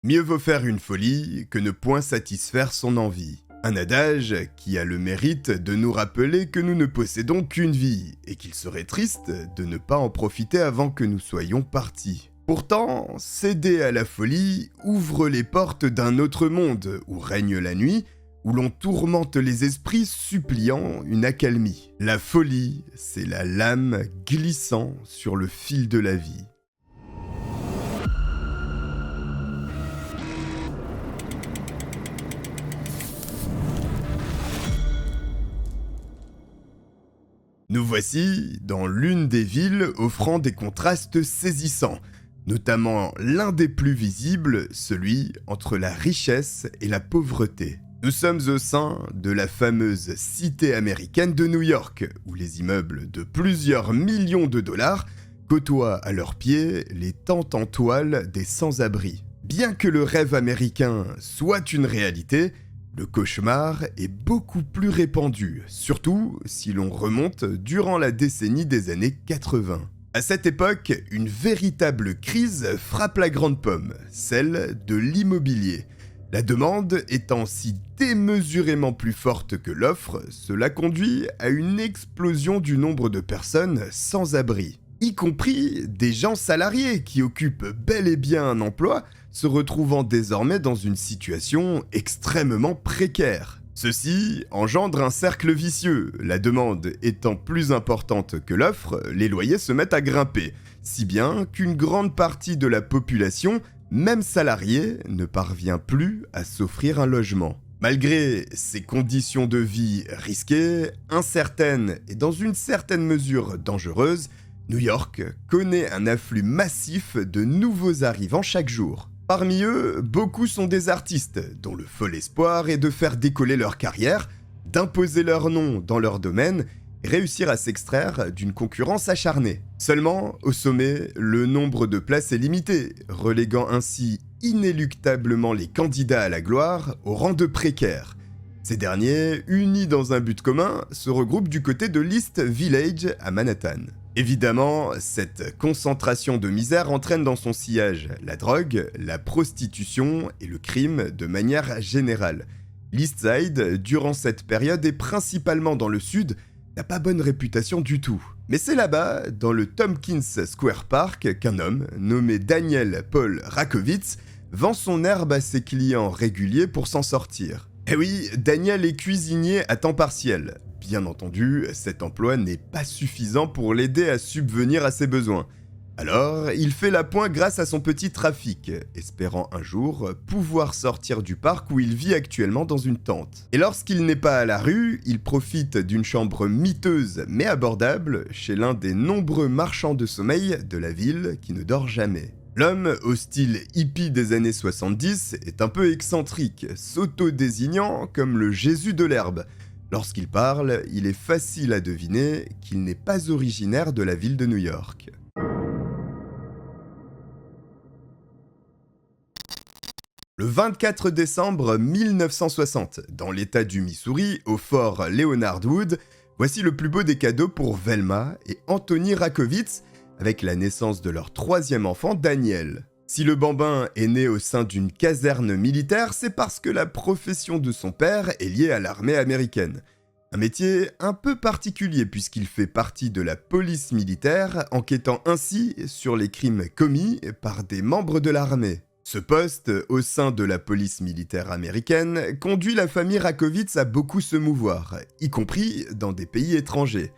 Mieux vaut faire une folie que ne point satisfaire son envie. Un adage qui a le mérite de nous rappeler que nous ne possédons qu'une vie et qu'il serait triste de ne pas en profiter avant que nous soyons partis. Pourtant, céder à la folie ouvre les portes d'un autre monde où règne la nuit, où l'on tourmente les esprits suppliant une accalmie. La folie, c'est la lame glissant sur le fil de la vie. Nous voici dans l'une des villes offrant des contrastes saisissants, notamment l'un des plus visibles, celui entre la richesse et la pauvreté. Nous sommes au sein de la fameuse cité américaine de New York, où les immeubles de plusieurs millions de dollars côtoient à leurs pieds les tentes en toile des sans-abri. Bien que le rêve américain soit une réalité, le cauchemar est beaucoup plus répandu, surtout si l'on remonte durant la décennie des années 80. À cette époque, une véritable crise frappe la grande pomme, celle de l'immobilier. La demande étant si démesurément plus forte que l'offre, cela conduit à une explosion du nombre de personnes sans abri, y compris des gens salariés qui occupent bel et bien un emploi, se retrouvant désormais dans une situation extrêmement précaire. Ceci engendre un cercle vicieux, la demande étant plus importante que l'offre, les loyers se mettent à grimper, si bien qu'une grande partie de la population, même salariée, ne parvient plus à s'offrir un logement. Malgré ces conditions de vie risquées, incertaines et dans une certaine mesure dangereuses, New York connaît un afflux massif de nouveaux arrivants chaque jour. Parmi eux, beaucoup sont des artistes, dont le fol espoir est de faire décoller leur carrière, d'imposer leur nom dans leur domaine et réussir à s'extraire d'une concurrence acharnée. Seulement, au sommet, le nombre de places est limité, reléguant ainsi inéluctablement les candidats à la gloire au rang de précaires. Ces derniers, unis dans un but commun, se regroupent du côté de l'East Village à Manhattan. Évidemment, cette concentration de misère entraîne dans son sillage la drogue, la prostitution et le crime de manière générale. L'East Side, durant cette période et principalement dans le sud, n'a pas bonne réputation du tout. Mais c'est là-bas, dans le Tompkins Square Park, qu'un homme, nommé Daniel Paul Rakowitz, vend son herbe à ses clients réguliers pour s'en sortir. Eh oui, Daniel est cuisinier à temps partiel. Bien entendu, cet emploi n'est pas suffisant pour l'aider à subvenir à ses besoins. Alors, il fait la pointe grâce à son petit trafic, espérant un jour pouvoir sortir du parc où il vit actuellement dans une tente. Et lorsqu'il n'est pas à la rue, il profite d'une chambre miteuse mais abordable chez l'un des nombreux marchands de sommeil de la ville qui ne dort jamais. L'homme, au style hippie des années 70, est un peu excentrique, s'auto-désignant comme le Jésus de l'herbe. Lorsqu'il parle, il est facile à deviner qu'il n'est pas originaire de la ville de New York. Le 24 décembre 1960, dans l'état du Missouri, au fort Leonard Wood, voici le plus beau des cadeaux pour Velma et Anthony Rakowitz, avec la naissance de leur troisième enfant, Daniel. Si le bambin est né au sein d'une caserne militaire, c'est parce que la profession de son père est liée à l'armée américaine. Un métier un peu particulier puisqu'il fait partie de la police militaire, enquêtant ainsi sur les crimes commis par des membres de l'armée. Ce poste, au sein de la police militaire américaine, conduit la famille Rakowitz à beaucoup se mouvoir, y compris dans des pays étrangers.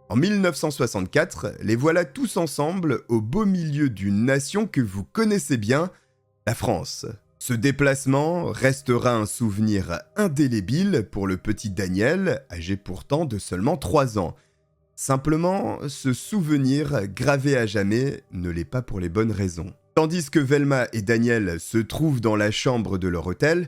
En 1964, les voilà tous ensemble au beau milieu d'une nation que vous connaissez bien, la France. Ce déplacement restera un souvenir indélébile pour le petit Daniel, âgé pourtant de seulement 3 ans. Simplement, ce souvenir gravé à jamais ne l'est pas pour les bonnes raisons. Tandis que Velma et Daniel se trouvent dans la chambre de leur hôtel,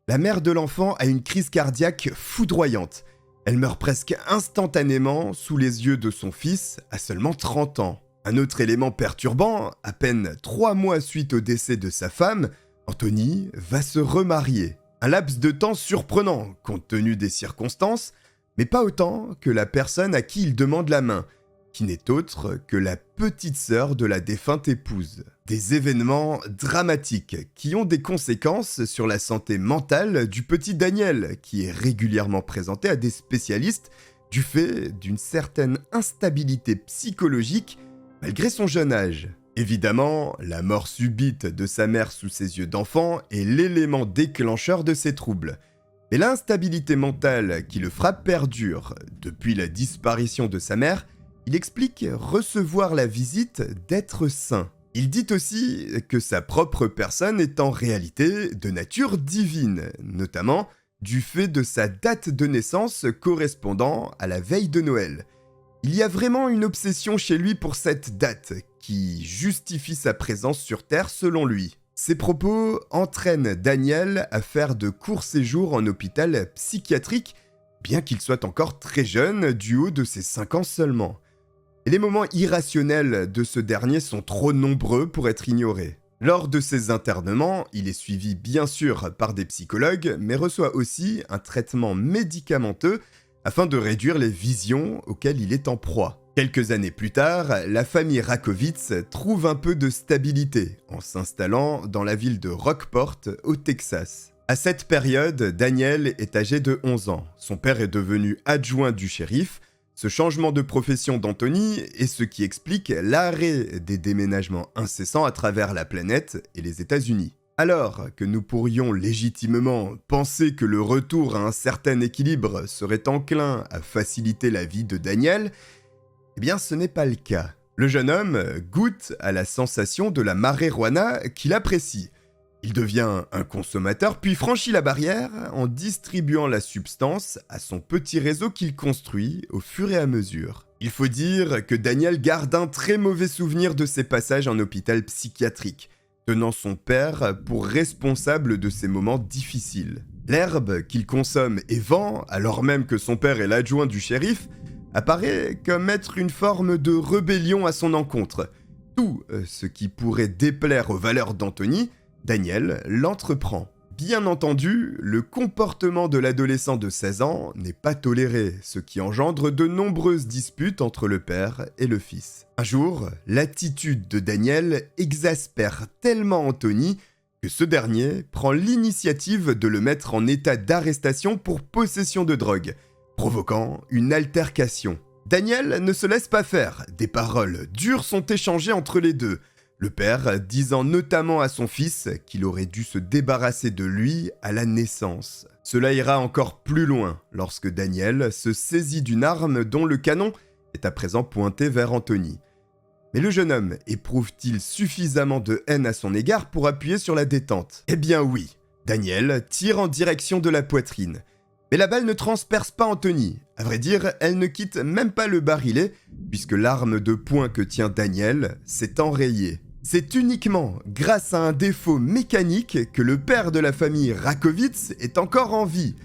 la mère de l'enfant a une crise cardiaque foudroyante. Elle meurt presque instantanément sous les yeux de son fils à seulement 30 ans. Un autre élément perturbant, à peine 3 mois suite au décès de sa femme, Anthony va se remarier. Un laps de temps surprenant compte tenu des circonstances, mais pas autant que la personne à qui il demande la main. qui n'est autre que la petite sœur de la défunte épouse. Des événements dramatiques qui ont des conséquences sur la santé mentale du petit Daniel, qui est régulièrement présenté à des spécialistes du fait d'une certaine instabilité psychologique malgré son jeune âge. Évidemment, la mort subite de sa mère sous ses yeux d'enfant est l'élément déclencheur de ces troubles. Mais l'instabilité mentale qui le frappe perdure. Depuis la disparition de sa mère, il explique recevoir la visite d'êtres saints. Il dit aussi que sa propre personne est en réalité de nature divine, notamment du fait de sa date de naissance correspondant à la veille de Noël. Il y a vraiment une obsession chez lui pour cette date, qui justifie sa présence sur Terre selon lui. Ces propos entraînent Daniel à faire de courts séjours en hôpital psychiatrique, bien qu'il soit encore très jeune, du haut de ses 5 ans seulement. Et les moments irrationnels de ce dernier sont trop nombreux pour être ignorés. Lors de ses internements, il est suivi bien sûr par des psychologues, mais reçoit aussi un traitement médicamenteux afin de réduire les visions auxquelles il est en proie. Quelques années plus tard, la famille Rakowitz trouve un peu de stabilité en s'installant dans la ville de Rockport, au Texas. À cette période, Daniel est âgé de 11 ans. Son père est devenu adjoint du shérif. Ce changement de profession d'Anthony est ce qui explique l'arrêt des déménagements incessants à travers la planète et les États-Unis. Alors que nous pourrions légitimement penser que le retour à un certain équilibre serait enclin à faciliter la vie de Daniel, eh bien ce n'est pas le cas. Le jeune homme goûte à la sensation de la marijuana qu'il apprécie. Il devient un consommateur puis franchit la barrière en distribuant la substance à son petit réseau qu'il construit au fur et à mesure. Il faut dire que Daniel garde un très mauvais souvenir de ses passages en hôpital psychiatrique, tenant son père pour responsable de ces moments difficiles. L'herbe qu'il consomme et vend, alors même que son père est l'adjoint du shérif, apparaît comme être une forme de rébellion à son encontre. Tout ce qui pourrait déplaire aux valeurs d'Anthony, Daniel l'entreprend. Bien entendu, le comportement de l'adolescent de 16 ans n'est pas toléré, ce qui engendre de nombreuses disputes entre le père et le fils. Un jour, l'attitude de Daniel exaspère tellement Anthony que ce dernier prend l'initiative de le mettre en état d'arrestation pour possession de drogue, provoquant une altercation. Daniel ne se laisse pas faire, des paroles dures sont échangées entre les deux, le père disant notamment à son fils qu'il aurait dû se débarrasser de lui à la naissance. Cela ira encore plus loin lorsque Daniel se saisit d'une arme dont le canon est à présent pointé vers Anthony. Mais le jeune homme éprouve-t-il suffisamment de haine à son égard pour appuyer sur la détente ? Eh bien oui, Daniel tire en direction de la poitrine. Mais la balle ne transperce pas Anthony. À vrai dire, elle ne quitte même pas le barillet, puisque l'arme de poing que tient Daniel s'est enrayée. C'est uniquement grâce à un défaut mécanique que le père de la famille Rakowitz est encore en vie.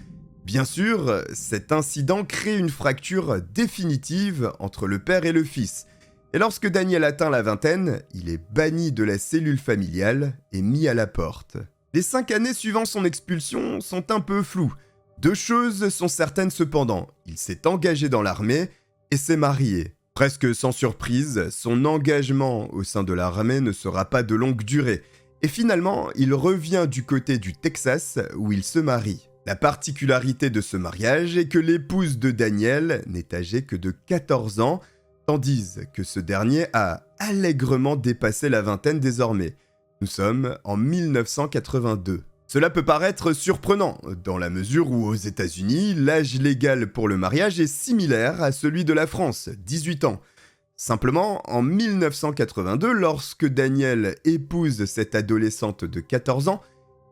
Bien sûr, cet incident crée une fracture définitive entre le père et le fils. Et lorsque Daniel atteint la vingtaine, il est banni de la cellule familiale et mis à la porte. Les 5 années suivant son expulsion sont un peu floues. 2 choses sont certaines cependant, il s'est engagé dans l'armée et s'est marié. Presque sans surprise, son engagement au sein de l'armée ne sera pas de longue durée, et finalement, il revient du côté du Texas où il se marie. La particularité de ce mariage est que l'épouse de Daniel n'est âgée que de 14 ans, tandis que ce dernier a allègrement dépassé la vingtaine désormais. Nous sommes en 1982. Cela peut paraître surprenant, dans la mesure où aux États-Unis, l'âge légal pour le mariage est similaire à celui de la France, 18 ans. Simplement, en 1982, lorsque Daniel épouse cette adolescente de 14 ans,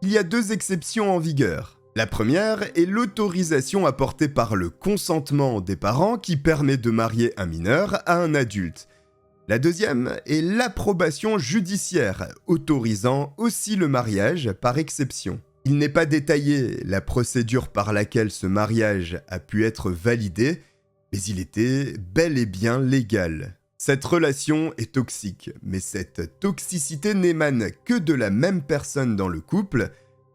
il y a 2 exceptions en vigueur. La première est l'autorisation apportée par le consentement des parents qui permet de marier un mineur à un adulte. La deuxième est l'approbation judiciaire, autorisant aussi le mariage par exception. Il n'est pas détaillé la procédure par laquelle ce mariage a pu être validé, mais il était bel et bien légal. Cette relation est toxique, mais cette toxicité n'émane que de la même personne dans le couple,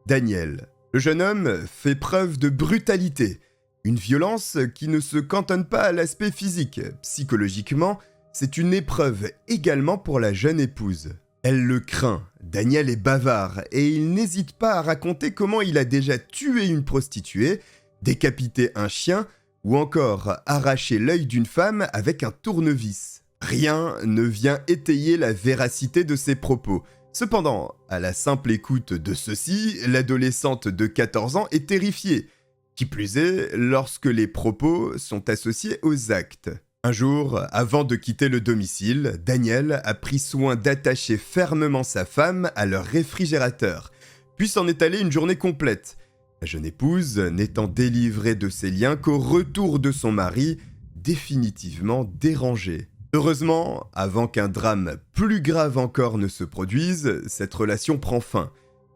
Daniel. Le jeune homme fait preuve de brutalité, une violence qui ne se cantonne pas à l'aspect physique. Psychologiquement, c'est une épreuve également pour la jeune épouse. Elle le craint, Daniel est bavard et il n'hésite pas à raconter comment il a déjà tué une prostituée, décapité un chien ou encore arraché l'œil d'une femme avec un tournevis. Rien ne vient étayer la véracité de ses propos. Cependant, à la simple écoute de ceci, l'adolescente de 14 ans est terrifiée. Qui plus est, lorsque les propos sont associés aux actes. Un jour, avant de quitter le domicile, Daniel a pris soin d'attacher fermement sa femme à leur réfrigérateur, puis s'en est allé une journée complète. La jeune épouse n'étant délivrée de ses liens qu'au retour de son mari, définitivement dérangée. Heureusement, avant qu'un drame plus grave encore ne se produise, cette relation prend fin.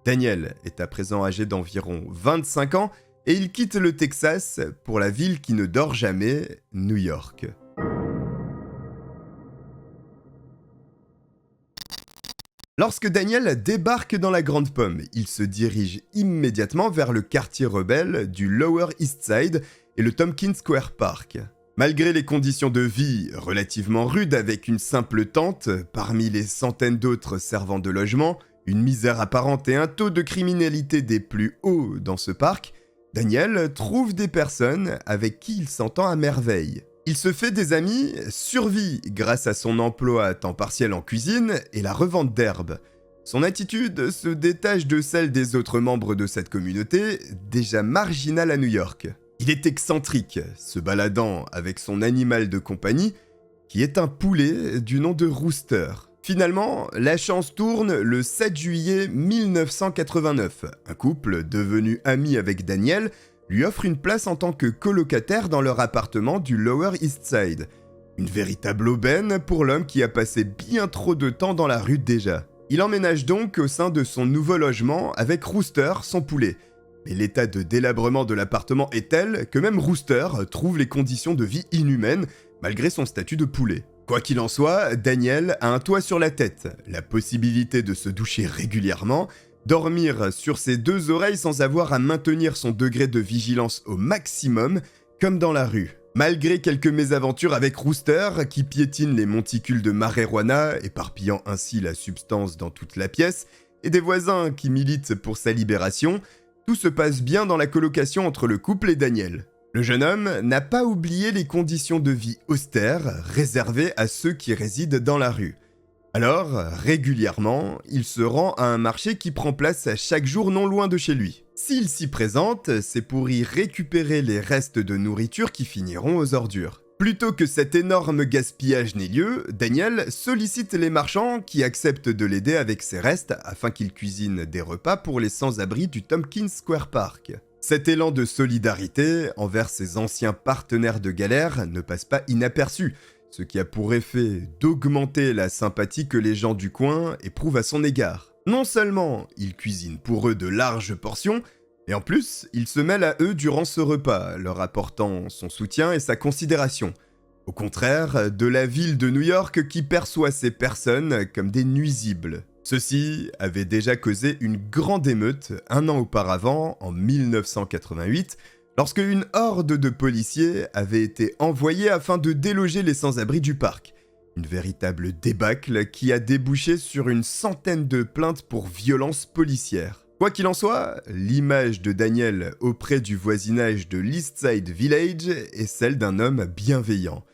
Daniel est à présent âgé d'environ 25 ans et il quitte le Texas pour la ville qui ne dort jamais, New York. Lorsque Daniel débarque dans la Grande Pomme, il se dirige immédiatement vers le quartier rebelle du Lower East Side et le Tompkins Square Park. Malgré les conditions de vie relativement rudes avec une simple tente, parmi les centaines d'autres servant de logement, une misère apparente et un taux de criminalité des plus hauts dans ce parc, Daniel trouve des personnes avec qui il s'entend à merveille. Il se fait des amis, survit grâce à son emploi à temps partiel en cuisine et la revente d'herbes. Son attitude se détache de celle des autres membres de cette communauté, déjà marginale à New York. Il est excentrique, se baladant avec son animal de compagnie, qui est un poulet du nom de Rooster. Finalement, la chance tourne le 7 juillet 1989. Un couple, devenu ami avec Daniel, lui offre une place en tant que colocataire dans leur appartement du Lower East Side. Une véritable aubaine pour l'homme qui a passé bien trop de temps dans la rue déjà. Il emménage donc au sein de son nouveau logement avec Rooster, son poulet. Mais l'état de délabrement de l'appartement est tel que même Rooster trouve les conditions de vie inhumaines malgré son statut de poulet. Quoi qu'il en soit, Daniel a un toit sur la tête, la possibilité de se doucher régulièrement, dormir sur ses deux oreilles sans avoir à maintenir son degré de vigilance au maximum, comme dans la rue. Malgré quelques mésaventures avec Rooster, qui piétine les monticules de marijuana, éparpillant ainsi la substance dans toute la pièce, et des voisins qui militent pour sa libération, tout se passe bien dans la colocation entre le couple et Daniel. Le jeune homme n'a pas oublié les conditions de vie austères réservées à ceux qui résident dans la rue. Alors, régulièrement, il se rend à un marché qui prend place chaque jour non loin de chez lui. S'il s'y présente, c'est pour y récupérer les restes de nourriture qui finiront aux ordures. Plutôt que cet énorme gaspillage n'ait lieu, Daniel sollicite les marchands qui acceptent de l'aider avec ses restes afin qu'il cuisine des repas pour les sans-abri du Tompkins Square Park. Cet élan de solidarité envers ses anciens partenaires de galère ne passe pas inaperçu, ce qui a pour effet d'augmenter la sympathie que les gens du coin éprouvent à son égard. Non seulement il cuisine pour eux de larges portions, mais en plus il se mêle à eux durant ce repas, leur apportant son soutien et sa considération. Au contraire de la ville de New York qui perçoit ces personnes comme des nuisibles. Ceci avait déjà causé une grande émeute un an auparavant, en 1988, lorsque une horde de policiers avait été envoyée afin de déloger les sans-abri du parc. Une véritable débâcle qui a débouché sur une centaine de plaintes pour violences policières. Quoi qu'il en soit, l'image de Daniel auprès du voisinage de l'East Side Village est celle d'un homme bienveillant.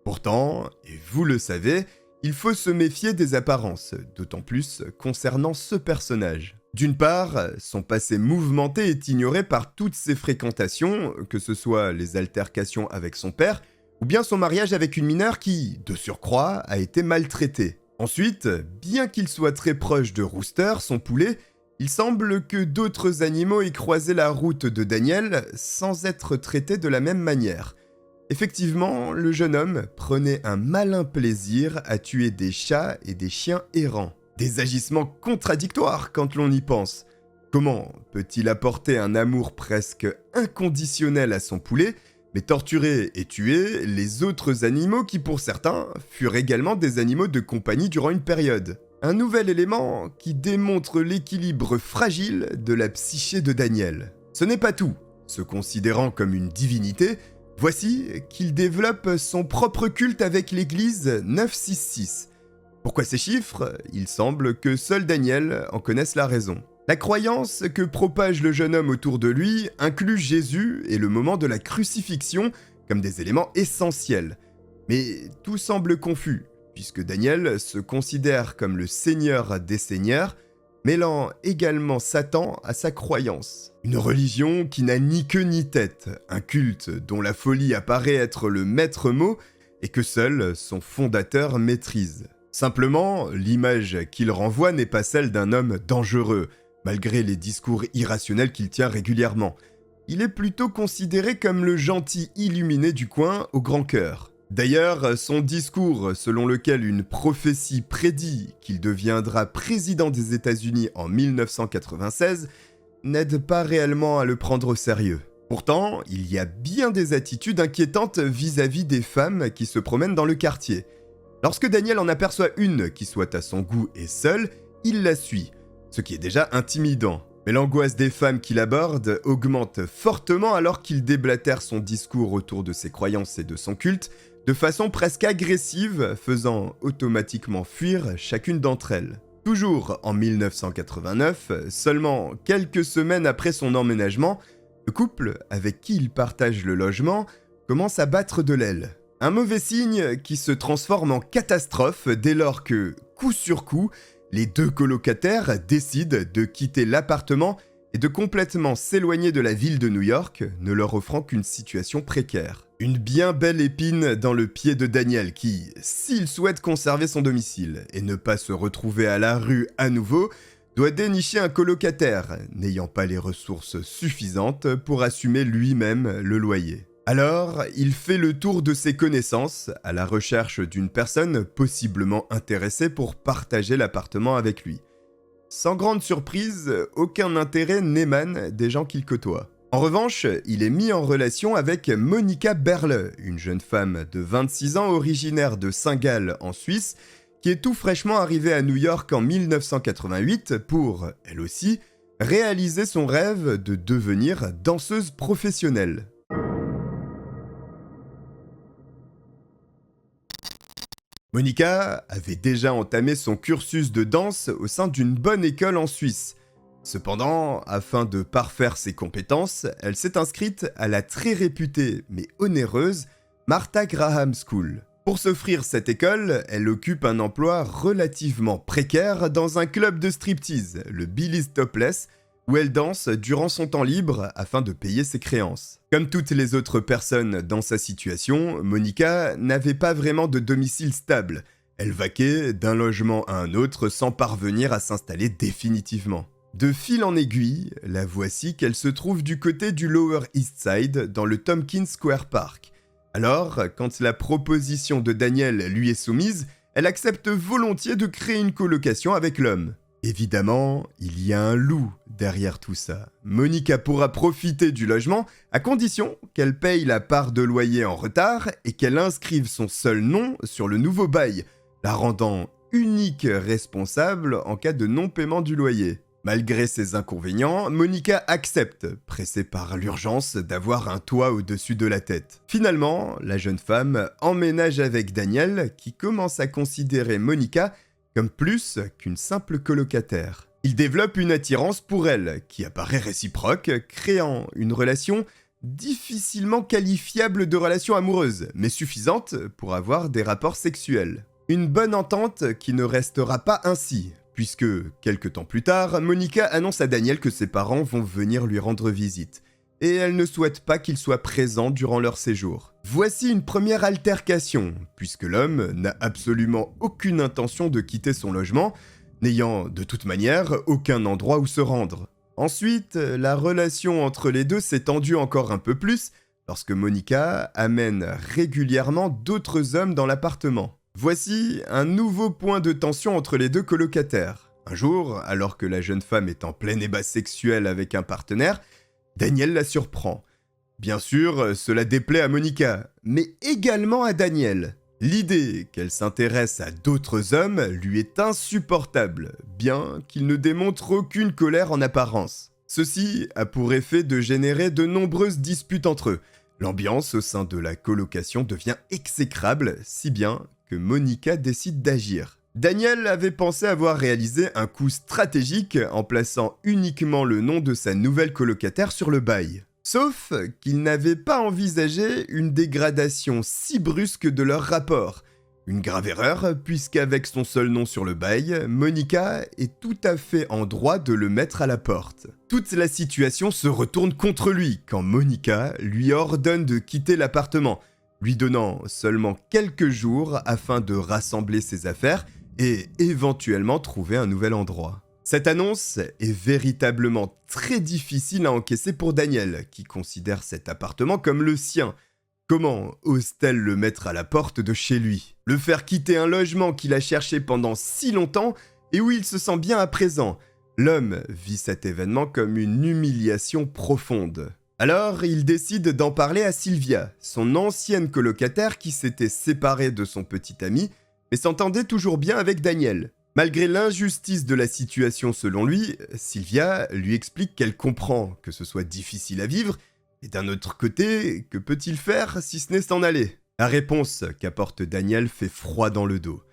Pourtant, et vous le savez, il faut se méfier des apparences, d'autant plus concernant ce personnage. D'une part, son passé mouvementé est ignoré par toutes ses fréquentations, que ce soit les altercations avec son père, ou bien son mariage avec une mineure qui, de surcroît, a été maltraitée. Ensuite, bien qu'il soit très proche de Rooster, son poulet, il semble que d'autres animaux aient croisé la route de Daniel sans être traités de la même manière. Effectivement, le jeune homme prenait un malin plaisir à tuer des chats et des chiens errants. Des agissements contradictoires quand l'on y pense. Comment peut-il apporter un amour presque inconditionnel à son poulet, mais torturer et tuer les autres animaux qui pour certains furent également des animaux de compagnie durant une période? Un nouvel élément qui démontre l'équilibre fragile de la psyché de Daniel. Ce n'est pas tout. Se considérant comme une divinité, Voici qu'il développe son propre culte avec l'église 966. Pourquoi ces chiffres? Il semble que seul Daniel en connaisse la raison. La croyance que propage le jeune homme autour de lui inclut Jésus et le moment de la crucifixion comme des éléments essentiels. Mais tout semble confus, puisque Daniel se considère comme le seigneur des seigneurs, mêlant également Satan à sa croyance. Une religion qui n'a ni queue ni tête, un culte dont la folie apparaît être le maître mot et que seul son fondateur maîtrise. Simplement, l'image qu'il renvoie n'est pas celle d'un homme dangereux, malgré les discours irrationnels qu'il tient régulièrement. Il est plutôt considéré comme le gentil illuminé du coin au grand cœur. D'ailleurs, son discours selon lequel une prophétie prédit qu'il deviendra président des États-Unis en 1996 n'aide pas réellement à le prendre au sérieux. Pourtant, il y a bien des attitudes inquiétantes vis-à-vis des femmes qui se promènent dans le quartier. Lorsque Daniel en aperçoit une qui soit à son goût et seule, il la suit, ce qui est déjà intimidant. Mais l'angoisse des femmes qu'il aborde augmente fortement alors qu'il déblatère son discours autour de ses croyances et de son culte, de façon presque agressive, faisant automatiquement fuir chacune d'entre elles. Toujours en 1989, seulement quelques semaines après son emménagement, le couple, avec qui il partage le logement, commence à battre de l'aile. Un mauvais signe qui se transforme en catastrophe dès lors que, coup sur coup, les deux colocataires décident de quitter l'appartement et de complètement s'éloigner de la ville de New York, ne leur offrant qu'une situation précaire. Une bien belle épine dans le pied de Daniel qui, s'il souhaite conserver son domicile et ne pas se retrouver à la rue à nouveau, doit dénicher un colocataire, n'ayant pas les ressources suffisantes pour assumer lui-même le loyer. Alors, il fait le tour de ses connaissances, à la recherche d'une personne possiblement intéressée pour partager l'appartement avec lui. Sans grande surprise, aucun intérêt n'émane des gens qu'il côtoie. En revanche, il est mis en relation avec Monica Berle, une jeune femme de 26 ans originaire de Saint-Gall en Suisse, qui est tout fraîchement arrivée à New York en 1988 pour, elle aussi, réaliser son rêve de devenir danseuse professionnelle. Monica avait déjà entamé son cursus de danse au sein d'une bonne école en Suisse. Cependant, afin de parfaire ses compétences, elle s'est inscrite à la très réputée mais onéreuse Martha Graham School. Pour s'offrir cette école, elle occupe un emploi relativement précaire dans un club de striptease, le Billy's Topless, où elle danse durant son temps libre afin de payer ses créances. Comme toutes les autres personnes dans sa situation, Monica n'avait pas vraiment de domicile stable. Elle vaquait d'un logement à un autre sans parvenir à s'installer définitivement. De fil en aiguille, la voici qu'elle se trouve du côté du Lower East Side, dans le Tompkins Square Park. Alors, quand la proposition de Daniel lui est soumise, elle accepte volontiers de créer une colocation avec l'homme. Évidemment, il y a un loup derrière tout ça. Monica pourra profiter du logement à condition qu'elle paye la part de loyer en retard et qu'elle inscrive son seul nom sur le nouveau bail, la rendant unique responsable en cas de non-paiement du loyer. Malgré ces inconvénients, Monica accepte, pressée par l'urgence d'avoir un toit au-dessus de la tête. Finalement, la jeune femme emménage avec Daniel, qui commence à considérer Monica comme plus qu'une simple colocataire. Il développe une attirance pour elle, qui apparaît réciproque, créant une relation difficilement qualifiable de relation amoureuse, mais suffisante pour avoir des rapports sexuels. Une bonne entente qui ne restera pas ainsi, puisque, quelques temps plus tard, Monica annonce à Daniel que ses parents vont venir lui rendre visite, et elle ne souhaite pas qu'il soit présent durant leur séjour. Voici une première altercation, puisque l'homme n'a absolument aucune intention de quitter son logement, n'ayant de toute manière aucun endroit où se rendre. Ensuite, la relation entre les deux s'est tendue encore un peu plus, lorsque Monica amène régulièrement d'autres hommes dans l'appartement. Voici un nouveau point de tension entre les deux colocataires. Un jour, alors que la jeune femme est en plein ébat sexuel avec un partenaire, Daniel la surprend. Bien sûr, cela déplaît à Monica, mais également à Daniel. L'idée qu'elle s'intéresse à d'autres hommes lui est insupportable, bien qu'il ne démontre aucune colère en apparence. Ceci a pour effet de générer de nombreuses disputes entre eux, L'ambiance au sein de la colocation devient exécrable, si bien que Monica décide d'agir. Daniel avait pensé avoir réalisé un coup stratégique en plaçant uniquement le nom de sa nouvelle colocataire sur le bail. Sauf qu'il n'avait pas envisagé une dégradation si brusque de leur rapport. Une grave erreur, puisqu'avec son seul nom sur le bail, Monica est tout à fait en droit de le mettre à la porte. Toute la situation se retourne contre lui quand Monica lui ordonne de quitter l'appartement, lui donnant seulement quelques jours afin de rassembler ses affaires et éventuellement trouver un nouvel endroit. Cette annonce est véritablement très difficile à encaisser pour Daniel, qui considère cet appartement comme le sien. Comment ose-t-elle le mettre à la porte de chez lui? Le faire quitter un logement qu'il a cherché pendant si longtemps et où il se sent bien à présent? L'homme vit cet événement comme une humiliation profonde. Alors, il décide d'en parler à Sylvia, son ancienne colocataire qui s'était séparée de son petit ami, mais s'entendait toujours bien avec Daniel. Malgré l'injustice de la situation selon lui, Sylvia lui explique qu'elle comprend que ce soit difficile à vivre, et d'un autre côté, que peut-il faire si ce n'est s'en aller? La réponse qu'apporte Daniel fait froid dans le dos.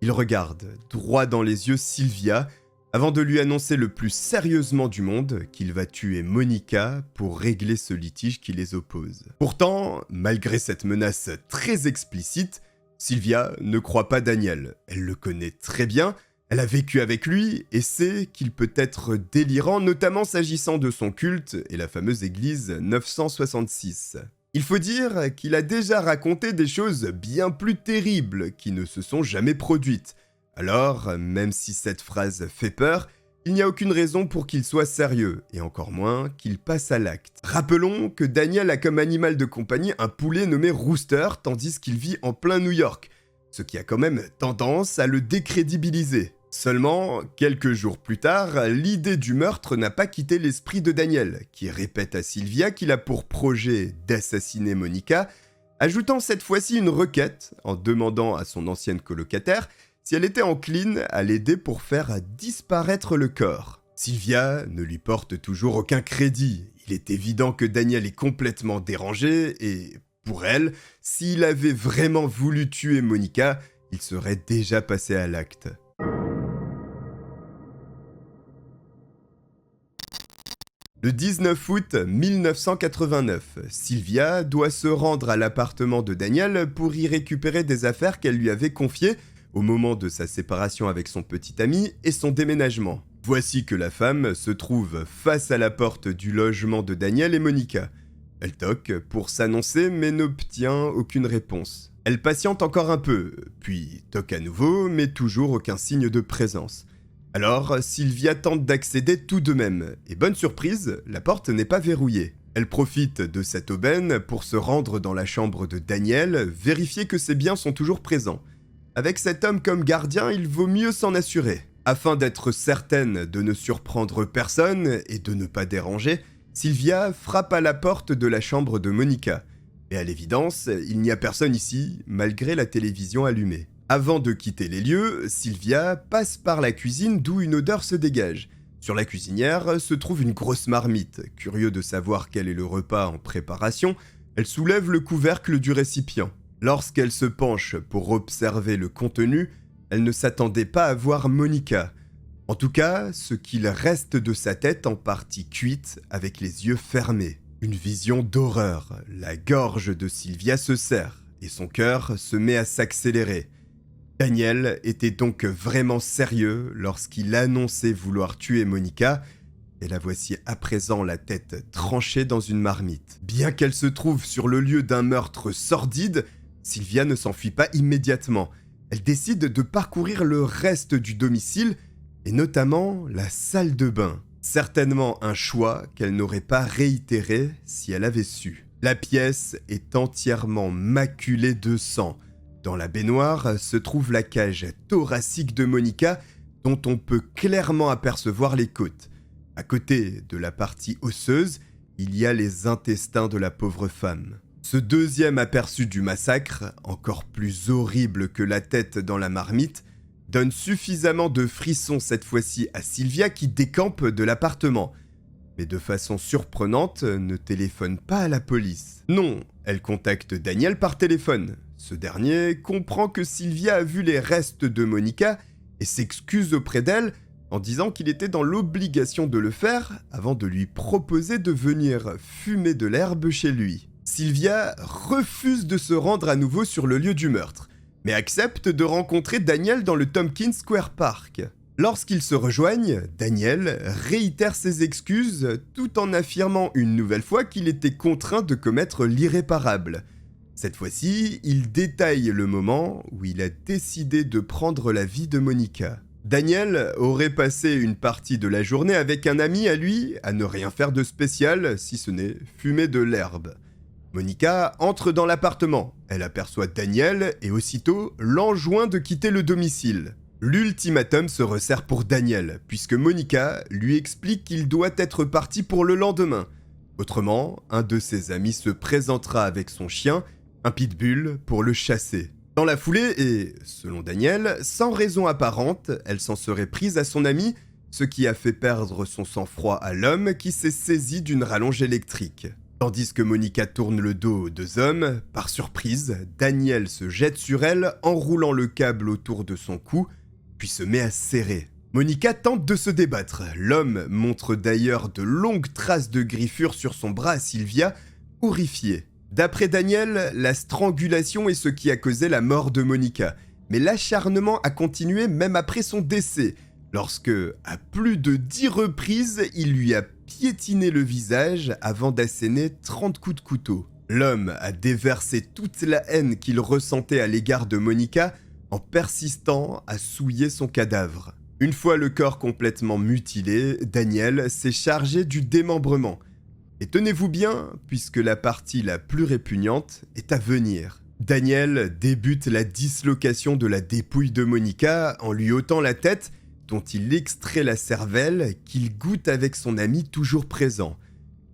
Il regarde droit dans les yeux Sylvia avant de lui annoncer le plus sérieusement du monde qu'il va tuer Monica pour régler ce litige qui les oppose. Pourtant, malgré cette menace très explicite, Sylvia ne croit pas Daniel. Elle le connaît très bien, elle a vécu avec lui et sait qu'il peut être délirant, notamment s'agissant de son culte et la fameuse église 966. Il faut dire qu'il a déjà raconté des choses bien plus terribles qui ne se sont jamais produites. Alors, même si cette phrase fait peur, il n'y a aucune raison pour qu'il soit sérieux, et encore moins qu'il passe à l'acte. Rappelons que Daniel a comme animal de compagnie un poulet nommé Rooster, tandis qu'il vit en plein New York, ce qui a quand même tendance à le décrédibiliser. Seulement, quelques jours plus tard, l'idée du meurtre n'a pas quitté l'esprit de Daniel, qui répète à Sylvia qu'il a pour projet d'assassiner Monica, ajoutant cette fois-ci une requête en demandant à son ancienne colocataire si elle était encline à l'aider pour faire disparaître le corps. Sylvia ne lui porte toujours aucun crédit. Il est évident que Daniel est complètement dérangé et, pour elle, s'il avait vraiment voulu tuer Monica, il serait déjà passé à l'acte. Le 19 août 1989, Sylvia doit se rendre à l'appartement de Daniel pour y récupérer des affaires qu'elle lui avait confiées au moment de sa séparation avec son petit ami et son déménagement. Voici que la femme se trouve face à la porte du logement de Daniel et Monica. Elle toque pour s'annoncer mais n'obtient aucune réponse. Elle patiente encore un peu, puis toque à nouveau mais toujours aucun signe de présence. Alors, Sylvia tente d'accéder tout de même, et bonne surprise, la porte n'est pas verrouillée. Elle profite de cette aubaine pour se rendre dans la chambre de Daniel, vérifier que ses biens sont toujours présents. Avec cet homme comme gardien, il vaut mieux s'en assurer. Afin d'être certaine de ne surprendre personne et de ne pas déranger, Sylvia frappe à la porte de la chambre de Monica. Et à l'évidence, il n'y a personne ici, malgré la télévision allumée. Avant de quitter les lieux, Sylvia passe par la cuisine d'où une odeur se dégage. Sur la cuisinière se trouve une grosse marmite. Curieux de savoir quel est le repas en préparation, elle soulève le couvercle du récipient. Lorsqu'elle se penche pour observer le contenu, elle ne s'attendait pas à voir Monica. En tout cas, ce qu'il reste de sa tête en partie cuite avec les yeux fermés. Une vision d'horreur. La gorge de Sylvia se serre et son cœur se met à s'accélérer. Daniel était donc vraiment sérieux lorsqu'il annonçait vouloir tuer Monica, et la voici à présent la tête tranchée dans une marmite. Bien qu'elle se trouve sur le lieu d'un meurtre sordide, Sylvia ne s'enfuit pas immédiatement. Elle décide de parcourir le reste du domicile, et notamment la salle de bain. Certainement un choix qu'elle n'aurait pas réitéré si elle avait su. La pièce est entièrement maculée de sang. Dans la baignoire se trouve la cage thoracique de Monica, dont on peut clairement apercevoir les côtes. À côté de la partie osseuse, il y a les intestins de la pauvre femme. Ce deuxième aperçu du massacre, encore plus horrible que la tête dans la marmite, donne suffisamment de frissons cette fois-ci à Sylvia qui décampe de l'appartement. Mais de façon surprenante, ne téléphone pas à la police. Non, elle contacte Daniel par téléphone. Ce dernier comprend que Sylvia a vu les restes de Monica et s'excuse auprès d'elle en disant qu'il était dans l'obligation de le faire avant de lui proposer de venir fumer de l'herbe chez lui. Sylvia refuse de se rendre à nouveau sur le lieu du meurtre, mais accepte de rencontrer Daniel dans le Tompkins Square Park. Lorsqu'ils se rejoignent, Daniel réitère ses excuses tout en affirmant une nouvelle fois qu'il était contraint de commettre l'irréparable. Cette fois-ci, il détaille le moment où il a décidé de prendre la vie de Monica. Daniel aurait passé une partie de la journée avec un ami à lui à ne rien faire de spécial si ce n'est fumer de l'herbe. Monica entre dans l'appartement, elle aperçoit Daniel et aussitôt l'enjoint de quitter le domicile. L'ultimatum se resserre pour Daniel, puisque Monica lui explique qu'il doit être parti pour le lendemain. Autrement, un de ses amis se présentera avec son chien, un pitbull, pour le chasser. Dans la foulée, et selon Daniel, sans raison apparente, elle s'en serait prise à son ami, ce qui a fait perdre son sang-froid à l'homme qui s'est saisi d'une rallonge électrique. Tandis que Monica tourne le dos aux deux hommes, par surprise, Daniel se jette sur elle, enroulant le câble autour de son cou, puis se met à serrer. Monica tente de se débattre. L'homme montre d'ailleurs de longues traces de griffures sur son bras à Sylvia, horrifiée. D'après Daniel, la strangulation est ce qui a causé la mort de Monica, mais l'acharnement a continué même après son décès, lorsque, à plus de 10 reprises, il lui a piétiné le visage avant d'asséner 30 coups de couteau. L'homme a déversé toute la haine qu'il ressentait à l'égard de Monica en persistant à souiller son cadavre. Une fois le corps complètement mutilé, Daniel s'est chargé du démembrement. Et tenez-vous bien, puisque la partie la plus répugnante est à venir. Daniel débute la dislocation de la dépouille de Monica en lui ôtant la tête, dont il extrait la cervelle qu'il goûte avec son ami toujours présent.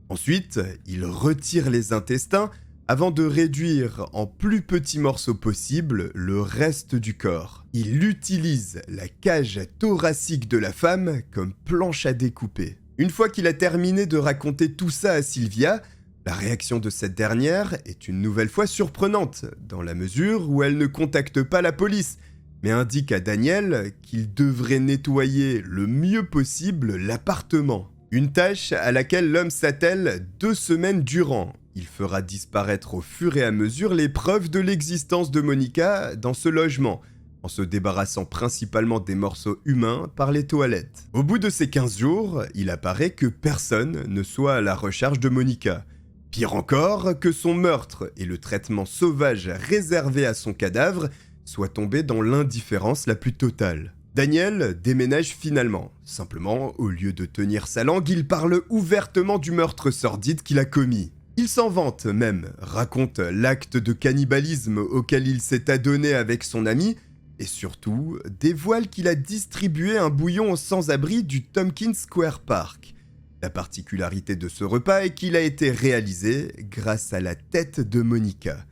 Ensuite, il retire les intestins avant de réduire en plus petits morceaux possibles le reste du corps. Il utilise la cage thoracique de la femme comme planche à découper. Une fois qu'il a terminé de raconter tout ça à Sylvia, la réaction de cette dernière est une nouvelle fois surprenante, dans la mesure où elle ne contacte pas la police, mais indique à Daniel qu'il devrait nettoyer le mieux possible l'appartement. Une tâche à laquelle l'homme s'attelle 2 semaines durant. Il fera disparaître au fur et à mesure les preuves de l'existence de Monica dans ce logement, en se débarrassant principalement des morceaux humains par les toilettes. Au bout de ces 15 jours, il apparaît que personne ne soit à la recherche de Monica. Pire encore, que son meurtre et le traitement sauvage réservé à son cadavre soient tombés dans l'indifférence la plus totale. Daniel déménage finalement. Simplement, au lieu de tenir sa langue, il parle ouvertement du meurtre sordide qu'il a commis. Il s'en vante même, raconte l'acte de cannibalisme auquel il s'est adonné avec son ami, et surtout dévoile qu'il a distribué un bouillon aux sans-abri du Tompkins Square Park. La particularité de ce repas est qu'il a été réalisé grâce à la tête de Monica.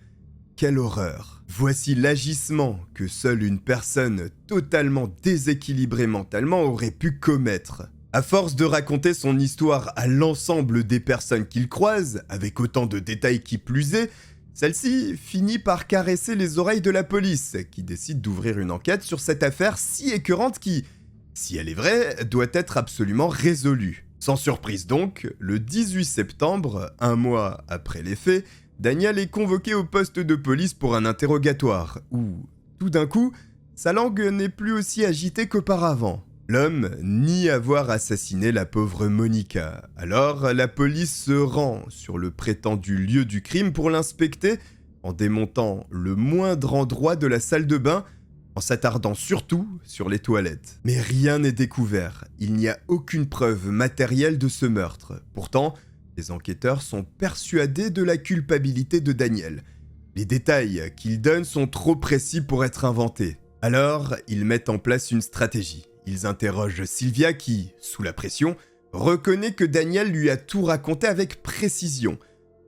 Quelle horreur! Voici l'agissement que seule une personne totalement déséquilibrée mentalement aurait pu commettre. À force de raconter son histoire à l'ensemble des personnes qu'il croise, avec autant de détails qui plus est, celle-ci finit par caresser les oreilles de la police, qui décide d'ouvrir une enquête sur cette affaire si écœurante qui, si elle est vraie, doit être absolument résolue. Sans surprise donc, le 18 septembre, un mois après les faits, Daniel est convoqué au poste de police pour un interrogatoire, où, tout d'un coup, sa langue n'est plus aussi agitée qu'auparavant. L'homme nie avoir assassiné la pauvre Monica. Alors, la police se rend sur le prétendu lieu du crime pour l'inspecter, en démontant le moindre endroit de la salle de bain, en s'attardant surtout sur les toilettes. Mais rien n'est découvert, il n'y a aucune preuve matérielle de ce meurtre. Pourtant, les enquêteurs sont persuadés de la culpabilité de Daniel. Les détails qu'il donne sont trop précis pour être inventés. Alors, ils mettent en place une stratégie. Ils interrogent Sylvia qui, sous la pression, reconnaît que Daniel lui a tout raconté avec précision.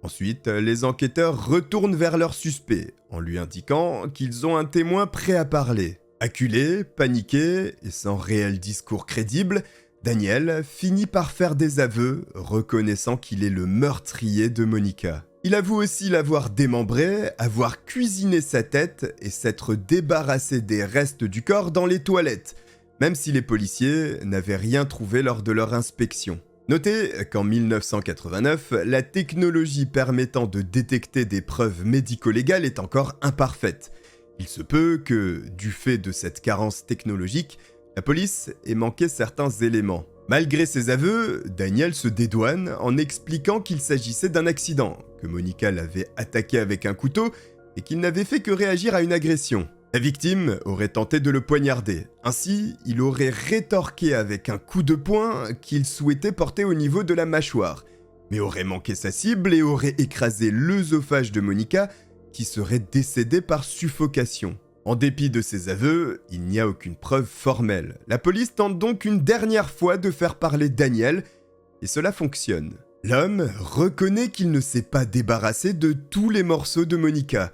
Ensuite, les enquêteurs retournent vers leur suspect, en lui indiquant qu'ils ont un témoin prêt à parler. Acculé, paniqué et sans réel discours crédible, Daniel finit par faire des aveux, reconnaissant qu'il est le meurtrier de Monica. Il avoue aussi l'avoir démembré, avoir cuisiné sa tête et s'être débarrassé des restes du corps dans les toilettes, même si les policiers n'avaient rien trouvé lors de leur inspection. Notez qu'en 1989, la technologie permettant de détecter des preuves médico-légales est encore imparfaite. Il se peut que, du fait de cette carence technologique, la police ait manqué certains éléments. Malgré ses aveux, Daniel se dédouane en expliquant qu'il s'agissait d'un accident, que Monica l'avait attaqué avec un couteau et qu'il n'avait fait que réagir à une agression. La victime aurait tenté de le poignarder. Ainsi, il aurait rétorqué avec un coup de poing qu'il souhaitait porter au niveau de la mâchoire, mais aurait manqué sa cible et aurait écrasé l'œsophage de Monica, qui serait décédée par suffocation. En dépit de ses aveux, il n'y a aucune preuve formelle. La police tente donc une dernière fois de faire parler Daniel, et cela fonctionne. L'homme reconnaît qu'il ne s'est pas débarrassé de tous les morceaux de Monica.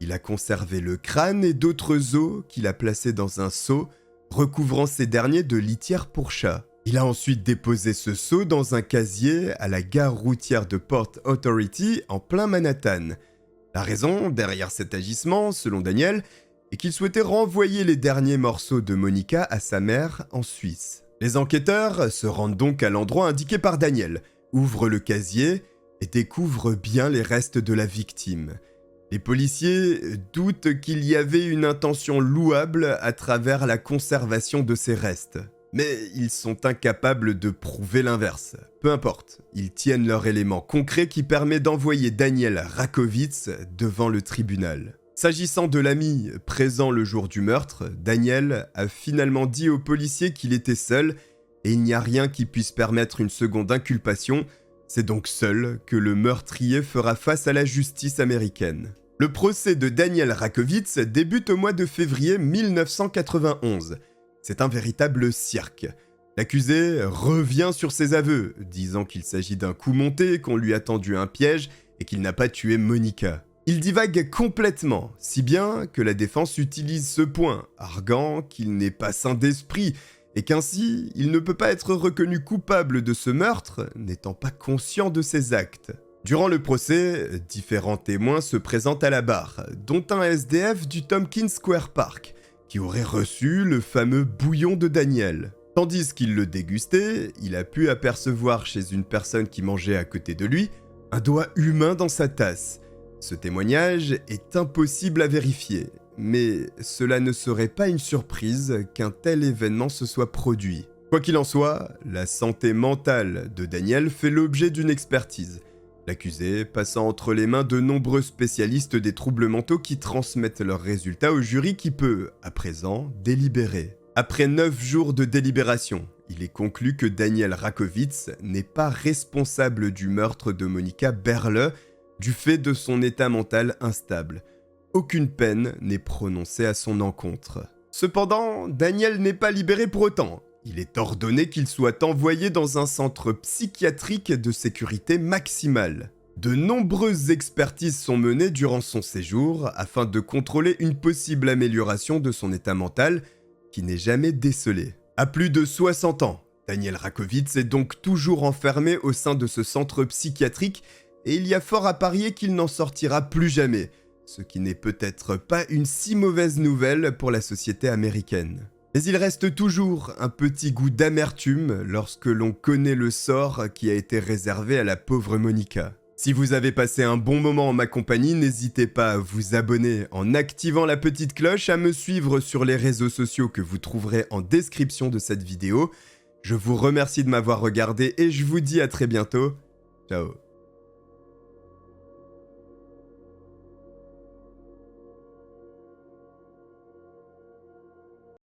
Il a conservé le crâne et d'autres os qu'il a placés dans un seau, recouvrant ces derniers de litière pour chat. Il a ensuite déposé ce seau dans un casier à la gare routière de Port Authority en plein Manhattan. La raison derrière cet agissement, selon Daniel, est qu'il souhaitait renvoyer les derniers morceaux de Monica à sa mère en Suisse. Les enquêteurs se rendent donc à l'endroit indiqué par Daniel, ouvrent le casier et découvrent bien les restes de la victime. Les policiers doutent qu'il y avait une intention louable à travers la conservation de ces restes. Mais ils sont incapables de prouver l'inverse. Peu importe, ils tiennent leur élément concret qui permet d'envoyer Daniel Rakovitz devant le tribunal. S'agissant de l'ami présent le jour du meurtre, Daniel a finalement dit aux policiers qu'il était seul et il n'y a rien qui puisse permettre une seconde inculpation. C'est donc seul que le meurtrier fera face à la justice américaine. Le procès de Daniel Rakovitz débute au mois de février 1991. C'est un véritable cirque. L'accusé revient sur ses aveux, disant qu'il s'agit d'un coup monté, qu'on lui a tendu un piège et qu'il n'a pas tué Monica. Il divague complètement, si bien que la défense utilise ce point, arguant qu'il n'est pas sain d'esprit et qu'ainsi il ne peut pas être reconnu coupable de ce meurtre, n'étant pas conscient de ses actes. Durant le procès, différents témoins se présentent à la barre, dont un SDF du Tompkins Square Park, qui aurait reçu le fameux bouillon de Daniel. Tandis qu'il le dégustait, il a pu apercevoir chez une personne qui mangeait à côté de lui un doigt humain dans sa tasse. Ce témoignage est impossible à vérifier, mais cela ne serait pas une surprise qu'un tel événement se soit produit. Quoi qu'il en soit, la santé mentale de Daniel fait l'objet d'une expertise, l'accusé passant entre les mains de nombreux spécialistes des troubles mentaux qui transmettent leurs résultats au jury qui peut, à présent, délibérer. Après 9 jours de délibération, il est conclu que Daniel Rakovitz n'est pas responsable du meurtre de Monica Berle du fait de son état mental instable. Aucune peine n'est prononcée à son encontre. Cependant, Daniel n'est pas libéré pour autant. Il est ordonné qu'il soit envoyé dans un centre psychiatrique de sécurité maximale. De nombreuses expertises sont menées durant son séjour afin de contrôler une possible amélioration de son état mental qui n'est jamais décelée. À plus de 60 ans, Daniel Rakovitz est donc toujours enfermé au sein de ce centre psychiatrique et il y a fort à parier qu'il n'en sortira plus jamais, ce qui n'est peut-être pas une si mauvaise nouvelle pour la société américaine. Mais il reste toujours un petit goût d'amertume lorsque l'on connaît le sort qui a été réservé à la pauvre Monica. Si vous avez passé un bon moment en ma compagnie, n'hésitez pas à vous abonner en activant la petite cloche, à me suivre sur les réseaux sociaux que vous trouverez en description de cette vidéo. Je vous remercie de m'avoir regardé et je vous dis à très bientôt. Ciao.